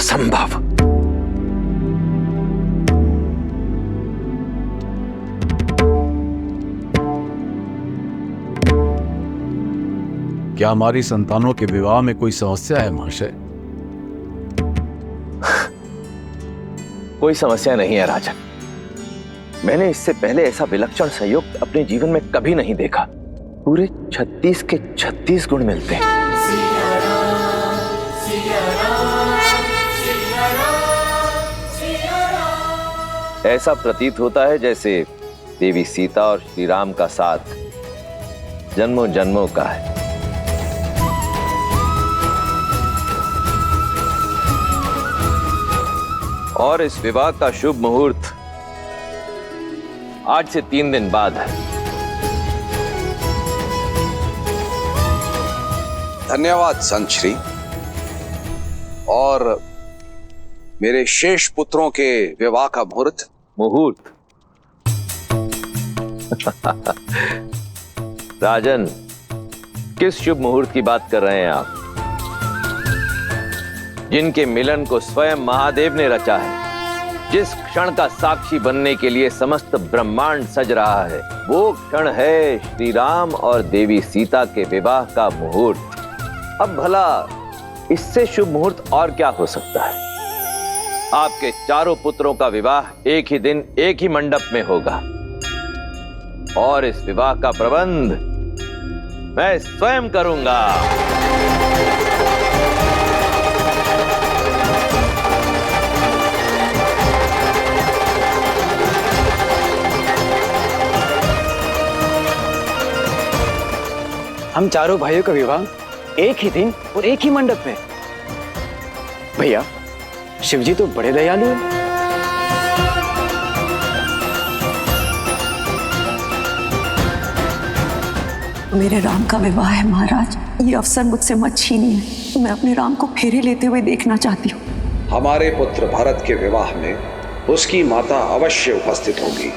असंभव। क्या हमारी संतानों के विवाह में कोई समस्या है महाशय? कोई समस्या नहीं है राजन। मैंने इससे पहले ऐसा विलक्षण संयोग अपने जीवन में कभी नहीं देखा। पूरे 36 के 36 गुण मिलते हैं। ऐसा प्रतीत होता है जैसे देवी सीता और श्री राम का साथ जन्मों जन्मों का है। और इस विवाह का शुभ मुहूर्त आज से 3 दिन बाद है। धन्यवाद संत श्री। और मेरे शेष पुत्रों के विवाह का मुहूर्त? राजन, किस शुभ मुहूर्त की बात कर रहे हैं आप? जिनके मिलन को स्वयं महादेव ने रचा है, जिस क्षण का साक्षी बनने के लिए समस्त ब्रह्मांड सज रहा है, वो क्षण है श्री राम और देवी सीता के विवाह का मुहूर्त। अब भला इससे शुभ मुहूर्त और क्या हो सकता है? आपके चारों पुत्रों का विवाह एक ही दिन एक ही मंडप में होगा और इस विवाह का प्रबंध मैं स्वयं करूंगा। हम चारों भाइयों का विवाह एक ही दिन और एक ही मंडप में। भैया, शिवजी तो बड़े दयालु हैं। मेरे राम का विवाह है महाराज, ये अवसर मुझसे मत छीनिए। मैं अपने राम को फेरे लेते हुए देखना चाहती हूँ। हमारे पुत्र भरत के विवाह में उसकी माता अवश्य उपस्थित होगी।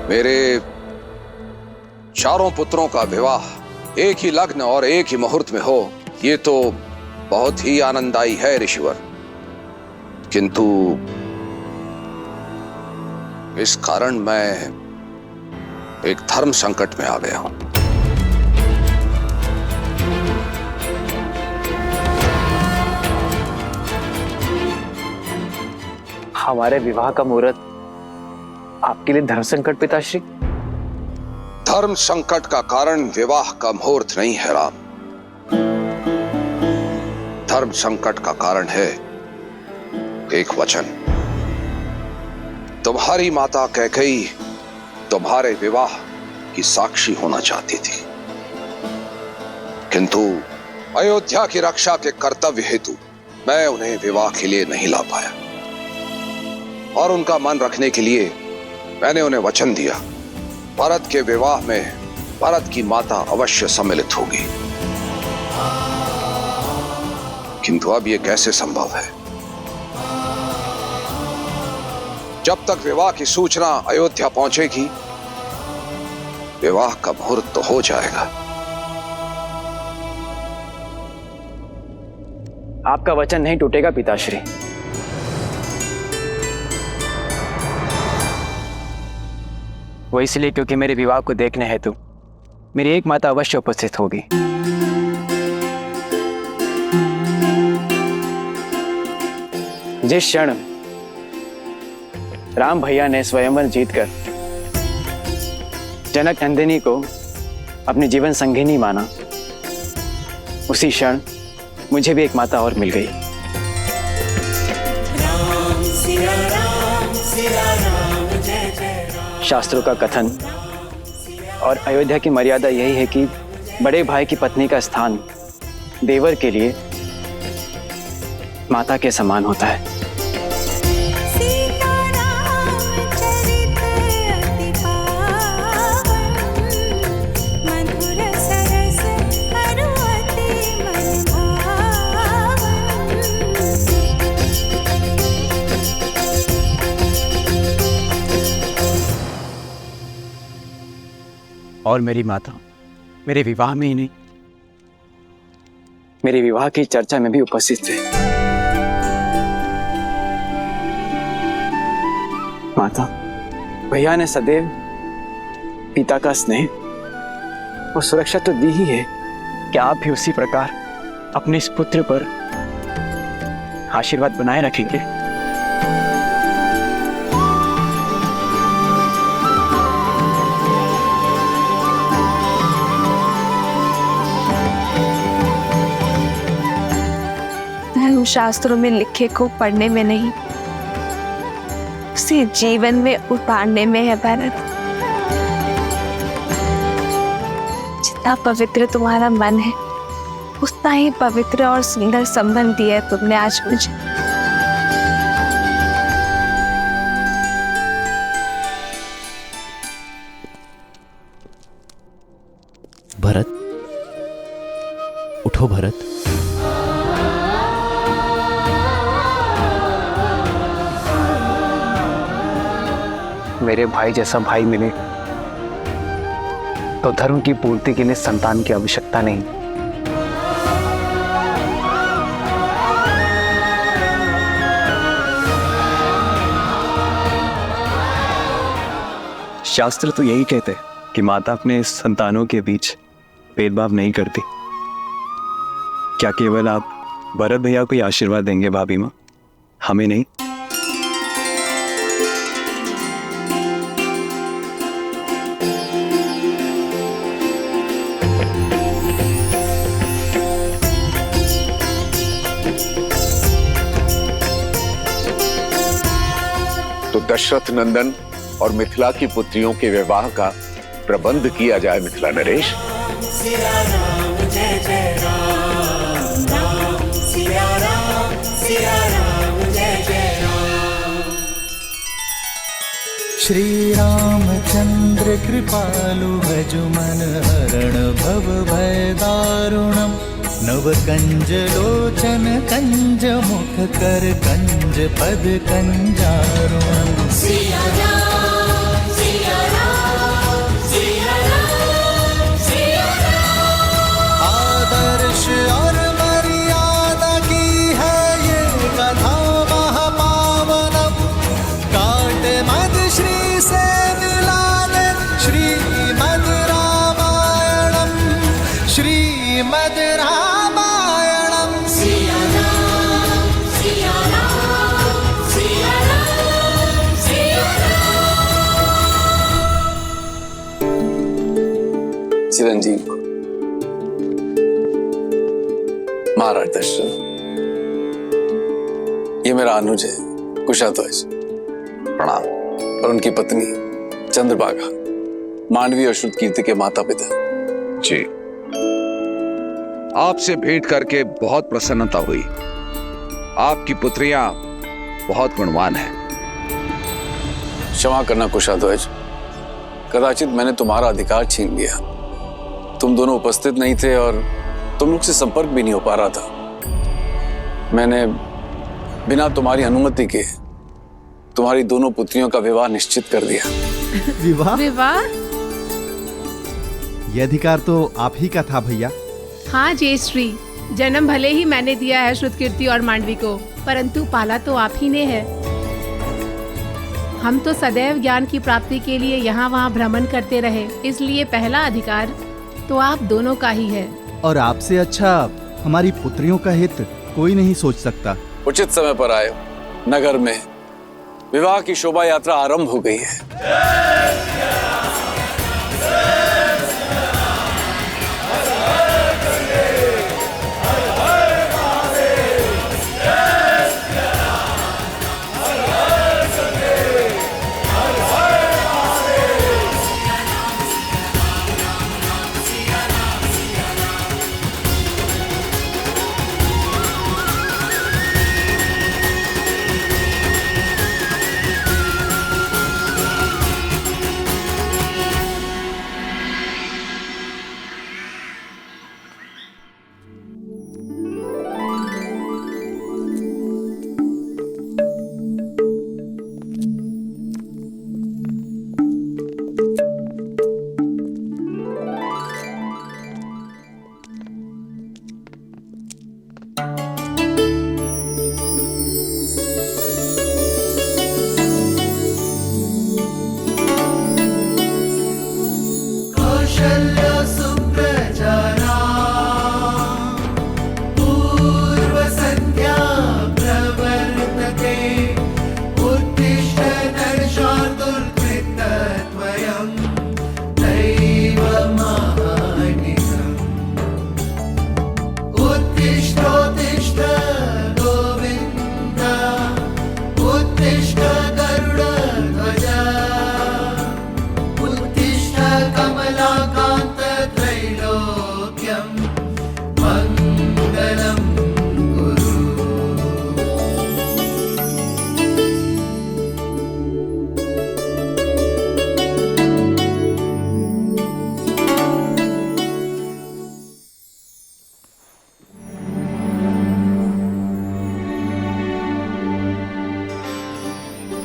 मेरे चारों पुत्रों का विवाह एक ही लग्न और एक ही मुहूर्त में हो, ये तो बहुत ही आनंददायी है ऋषिवर। किंतु इस कारण मैं एक धर्म संकट में आ गया हूं। हमारे विवाह का मुहूर्त आपके लिए धर्म संकट पिताश्री? धर्म संकट का कारण विवाह का मुहूर्त नहीं है राम। धर्म संकट का कारण है एक वचन। तुम्हारी माता कैकेयी तुम्हारे विवाह की साक्षी होना चाहती थी, किंतु अयोध्या की रक्षा के कर्तव्य हेतु मैं उन्हें विवाह के लिए नहीं ला पाया। और उनका मन रखने के लिए मैंने उन्हें वचन दिया, भरत के विवाह में भरत की माता अवश्य सम्मिलित होगी। किंतु अब यह कैसे संभव है? जब तक विवाह की सूचना अयोध्या पहुंचेगी, विवाह का मुहूर्त तो हो जाएगा। आपका वचन नहीं टूटेगा पिताश्री। वो इसलिए क्योंकि मेरे विवाह को देखने हेतु मेरी एक माता अवश्य उपस्थित होगी। जिस क्षण राम भैया ने स्वयंवर जीतकर जनक नंदिनी को अपनी जीवन संगिनी माना, उसी क्षण मुझे भी एक माता और मिल गई। शास्त्रों का कथन और अयोध्या की मर्यादा यही है कि बड़े भाई की पत्नी का स्थान देवर के लिए माता के समान होता है। और मेरी माता मेरे विवाह में ही नहीं, मेरे विवाह की चर्चा में भी उपस्थित थे। माता, भैया ने सदैव पिता का स्नेह और सुरक्षा तो दी ही है, क्या आप भी उसी प्रकार अपने इस पुत्र पर आशीर्वाद बनाए रखेंगे? धर्म शास्त्रों में लिखे को पढ़ने में नहीं, उसे जीवन में उतारने में है भरत। जितना पवित्र तुम्हारा मन है, उतना ही पवित्र और सुंदर संबंध दिया है तुमने आज मुझे। भरत, उठो भरत। मेरे भाई जैसा भाई मिले तो धर्म की पूर्ति के लिए संतान की आवश्यकता नहीं। शास्त्र तो यही कहते हैं कि माता अपने संतानों के बीच भेदभाव नहीं करती। क्या केवल आप भरत भैया को ही आशीर्वाद देंगे भाभी माँ, हमें नहीं? तो दशरथ नंदन और मिथिला की पुत्रियों के विवाह का प्रबंध किया जाए मिथिला नरेश। श्री रामचंद्र कृपालु भजुमन हरण भव भय दारुणम नव कंज लोचन कंज मुख कर कंज पद कंजारुणम। सिया राम, सिया राम, सिया राम, सिया राम। आदर्श और मर्यादा की है ये कथा महापावनम। काट मद श्री से मिलाने श्रीमद रामायणम, श्रीमद रामायणम। सिया राम, सिया राम, सिया राम, सिया राम। चिरंजीव महाराज दशरथ, ये मेरा अनुज है कुशाध्वज, प्रणाम। और उनकी पत्नी चंद्रभागा, मांडवी और श्रुतकीर्ति के माता पिता। जी, आपसे भेंट करके बहुत प्रसन्नता हुई। आपकी पुत्रियां बहुत गुणवान हैं। क्षमा करना कुशाध्वज, कदाचित मैंने तुम्हारा अधिकार छीन लिया। तुम दोनों उपस्थित नहीं थे और तुम लोग से संपर्क भी नहीं हो पा रहा था। मैंने बिना तुम्हारी अनुमति के तुम्हारी दोनों पुत्रियों का विवाह निश्चित कर दिया। विवाह? विवाह? यह अधिकार तो आप ही का था भैया। हाँ जयश्री, जन्म भले ही मैंने दिया है श्रुतकीर्ति और मांडवी को, परंतु पाला तो आप ही ने है। हम तो सदैव ज्ञान की प्राप्ति के लिए यहाँ वहाँ भ्रमण करते रहे, इसलिए पहला अधिकार तो आप दोनों का ही है। और आपसे अच्छा हमारी पुत्रियों का हित कोई नहीं सोच सकता। उचित समय पर आए हो। नगर में विवाह की शोभा यात्रा आरंभ हो गई है। कौशल्य सुप्रजारा पूर्व संध्या प्रवर्तते उत्तिष्ठ नरशार्दूलकृतद्वयं दैवमानिकम् उत्तिष्ठोत्तिष्ठ गोविन्द उत्तिष्ठ गरुडध्वज उत्तिष्ठ कमलाकान्त त्रैलोक्यं मङ्गलं कुरु।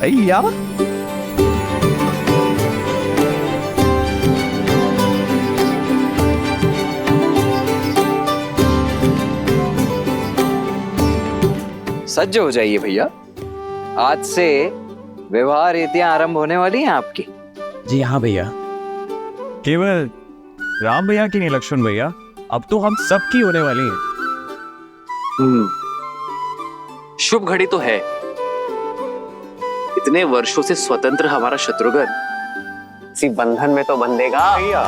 भैया सज्ज हो जाइए भैया, आज से विवाह रीतियां आरंभ होने वाली हैं आपकी। जी हाँ भैया। केवल राम भैया की नहीं लक्ष्मण भैया, अब तो हम सबकी होने वाली है। शुभ घड़ी तो है, इतने वर्षों से स्वतंत्र हमारा शत्रुघ्न इसी बंधन में तो बंधेगा भैया।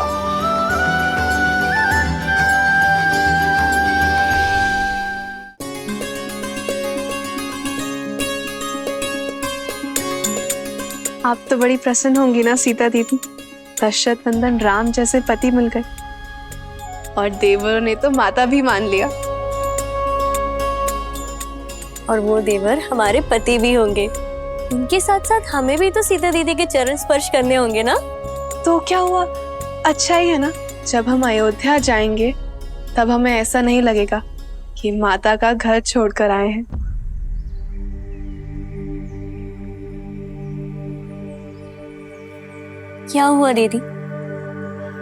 आप तो बड़ी प्रसन्न होंगी ना सीता दीदी, दशरथ नंदन राम जैसे पति मिल गए और देवरों ने तो माता भी मान लिया। और वो देवर हमारे पति भी होंगे, उनके साथ साथ हमें भी तो सीता दीदी के चरण स्पर्श करने होंगे ना। तो क्या हुआ, अच्छा ही है ना। जब हम अयोध्या जाएंगे तब हमें ऐसा नहीं लगेगा कि माता का घर छोड़कर आए हैं। क्या हुआ दीदी,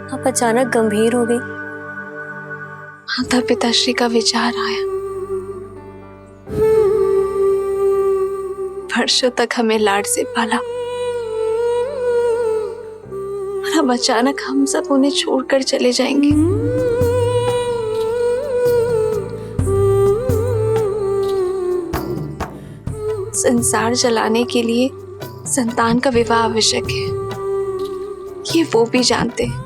आप अचानक गंभीर हो गई? माता पिताश्री का विचार आया। वर्षों तक हमें लाड से पाला और अब अचानक हम सब उन्हें छोड़कर चले जाएंगे। संसार चलाने के लिए संतान का विवाह आवश्यक है, ये वो भी जानते हैं,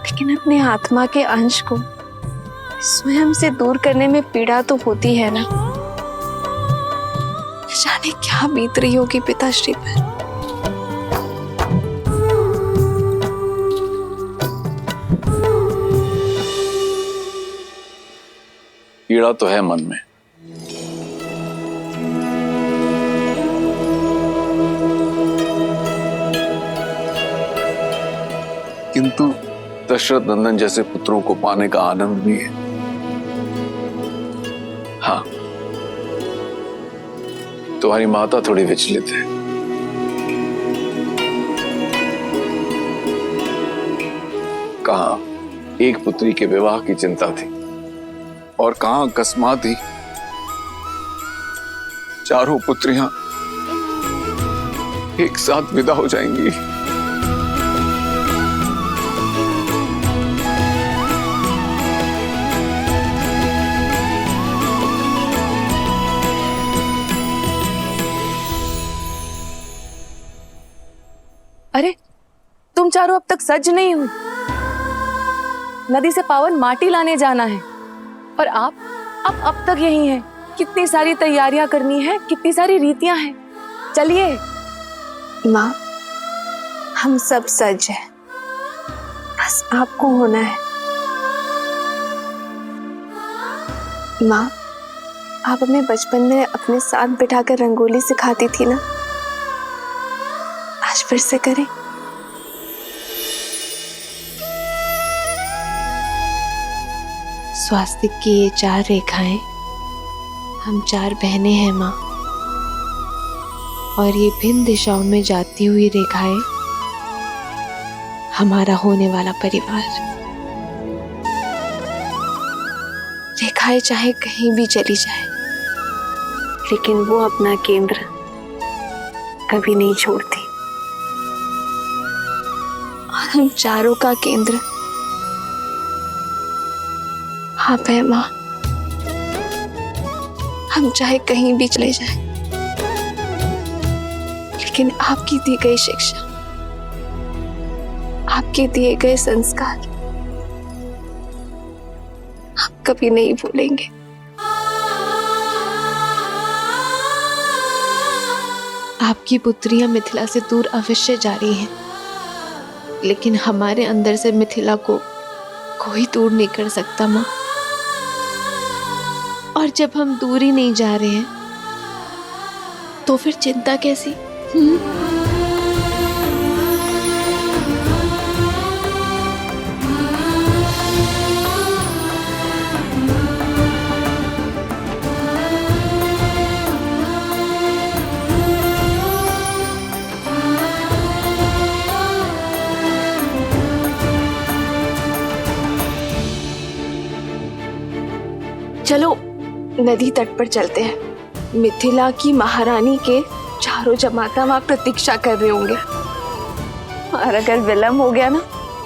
लेकिन अपने आत्मा के अंश को स्वयं से दूर करने में पीड़ा तो होती है ना। जाने क्या बीत रही होगी पिताश्री पर। पीड़ा तो है मन में, किंतु दशरथ नंदन जैसे पुत्रों को पाने का आनंद भी है। हाँ, तुम्हारी माता थोड़ी विचलित है। कहाँ एक पुत्री के विवाह की चिंता थी और कहाँ अकस्मात ही चारों पुत्रियां एक साथ विदा हो जाएंगी। अरे तुम चारों अब तक सज नहीं हुई। नदी से पावन माटी लाने जाना है और आप अब तक यही हैं। कितनी सारी तैयारियां करनी है, कितनी सारी रीतियां हैं। चलिए। माँ, हम सब सज हैं, बस आपको होना है। माँ, आप हमें बचपन में अपने साथ बिठाकर रंगोली सिखाती थी ना, आज फिर से करें। स्वास्तिक की ये 4 रेखाएं हम 4 बहनें हैं माँ, और ये भिन्न दिशाओं में जाती हुई रेखाएं हमारा होने वाला परिवार। रेखाएं चाहे कहीं भी चली जाए, लेकिन वो अपना केंद्र कभी नहीं छोड़ती। और हम चारों का केंद्र आप है माँ, हम चाहे कहीं भी चले जाएं, लेकिन आपकी दी गई शिक्षा, आपके दिए गए संस्कार हम कभी नहीं भूलेंगे। आपकी पुत्रियां मिथिला से दूर अवश्य जा रही हैं, लेकिन हमारे अंदर से मिथिला को कोई दूर नहीं कर सकता माँ। और जब हम दूर ही नहीं जा रहे हैं तो फिर चिंता कैसी? चलो नदी तट पर चलते हैं। मिथिला की महारानी के चारों जमाता वहां प्रतीक्षा कर रहे होंगे, और अगर विलंब हो गया ना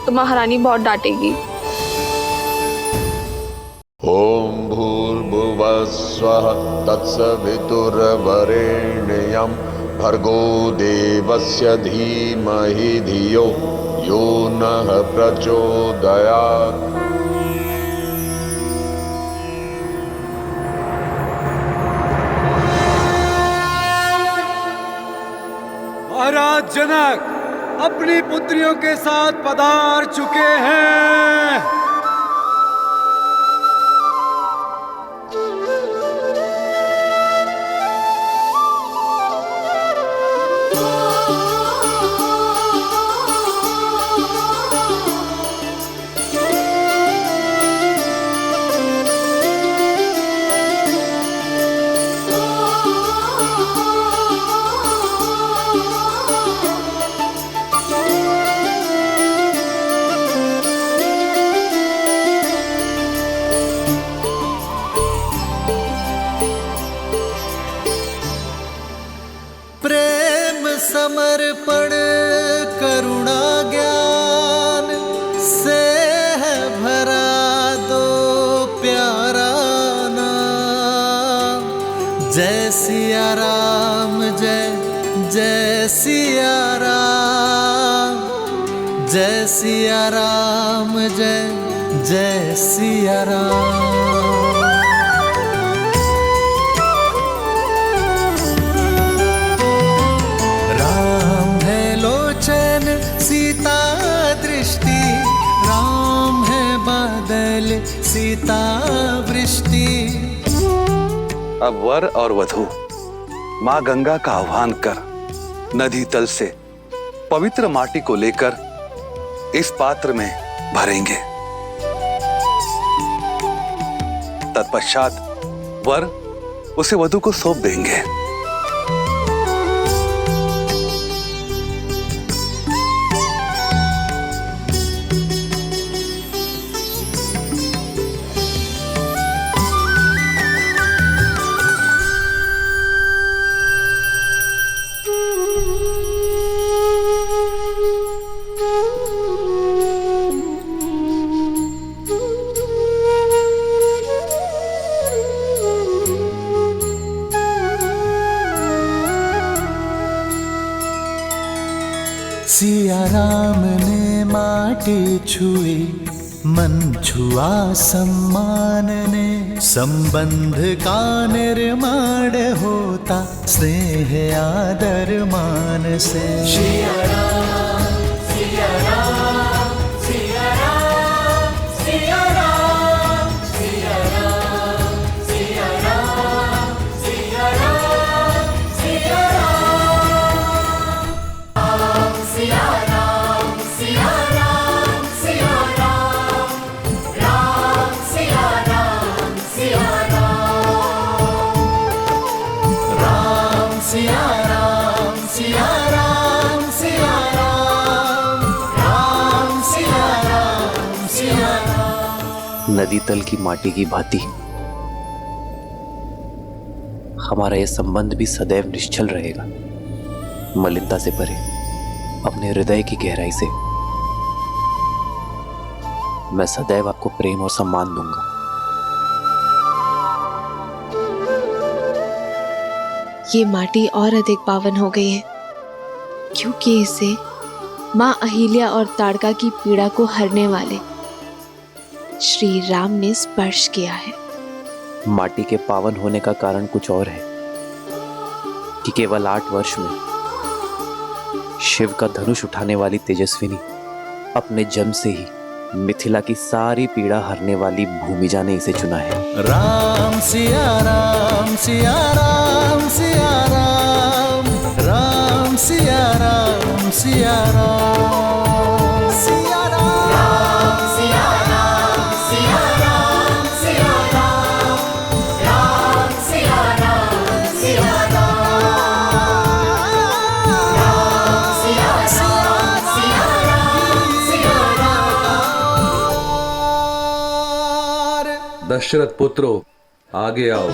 तो महारानी बहुत डांटेगी। ओम भूर्भुवः स्वः तत्सवितुर्वरेण्यं भर्गो देवस्य धीमहि धियो यो नः प्रचोदयात्। महाराज जनक अपनी पुत्रियों के साथ पधार चुके हैं। समर्पण करुणा ज्ञान से है भरा दो प्यारा नाम। जय सिया राम, जय जय सिया राम, जय सिया राम, जय जय सिया राम। सीता दृष्टि, राम है बादल सीता वृष्टि। अब वर और वधू माँ गंगा का आह्वान कर नदी तल से पवित्र माटी को लेकर इस पात्र में भरेंगे। तत्पश्चात वर उसे वधू को सौंप देंगे। सिया राम ने माटी छुई, मन छुआ सम्मान ने। संबंध का निर्माण होता स्नेह आदर मान से। सिया राम, सिया राम, सिया राम, सिया राम, सिया राम, सिया राम, सिया राम, सिया राम, सिया राम, सिया राम, सिया राम, राम सिया राम, सिया राम, राम सिया राम, सिया राम, सिया राम, राम सिया राम, सिया राम। नदी तल की माटी की भांति हमारा यह संबंध भी सदैव निश्चल रहेगा, मलिनता से परे, अपने हृदय की गहराई से। मैं सदैव आपको प्रेम और सम्मान दूंगा। ये माटी और अधिक पावन हो गई है क्योंकि इसे माँ अहिल्या और ताड़का की पीड़ा को हरने वाले श्री राम ने स्पर्श किया है। माटी के पावन होने का कारण कुछ और है कि केवल 8 वर्ष में शिव का धनुष उठाने वाली तेजस्विनी अपने जन्म से ही मिथिला की सारी पीड़ा हरने वाली भूमिजा ने इसे चुना है। राम सिया राम सिया राम सिया राम राम सिया राम सिया राम सिया राम सिया राम सिया राम सिया राम राम सिया राम सिया दशरथ पुत्रो आगे आओ।